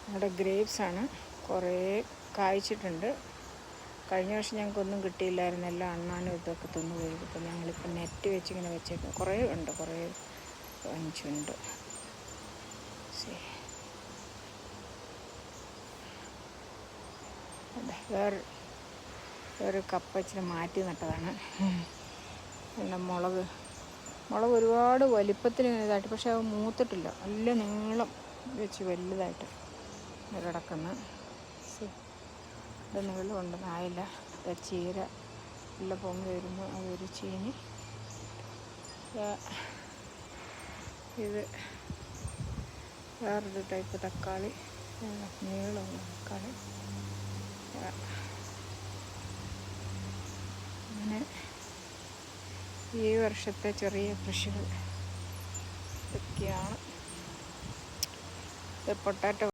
നമ്മുടെ ഗ്രേപ്സാണ്. കുറേ കായ്ച്ചിട്ടുണ്ട്. കഴിഞ്ഞ വർഷം ഞങ്ങൾക്കൊന്നും കിട്ടിയില്ലായിരുന്നു. എല്ലാം അണ്ണാനും ഇതൊക്കെ തിന്നു പോയി. ഇപ്പം ഞങ്ങളിപ്പോൾ നെറ്റ് വെച്ചിങ്ങനെ വെച്ചേക്കും. കുറേ ഉണ്ട്, കുറേ അഞ്ചുണ്ട്. വേറെ കപ്പ ഇച്ചിരി മാറ്റി നട്ടതാണ്. പിന്നെ മുളക് ഒരുപാട് വലിപ്പത്തിന് ഇതായിട്ട്, പക്ഷെ അത് മൂത്തിട്ടില്ല. നല്ല നീളം വെച്ച് വലുതായിട്ട് കിടക്കുന്ന ഇത് നീളമുണ്ടെന്ന് ആയില്ല. ചീര എല്ലാം പൊങ്ങി വരുമ്പോൾ അതൊരു ചീനി. ഇത് വേറൊരു ടൈപ്പ് തക്കാളി, നീളമുള്ള തക്കാളി. അങ്ങനെ ഈ വർഷത്തെ ചെറിയ കൃഷികൾ ഇതൊക്കെയാണ്. ഇത് പൊട്ടാറ്റോ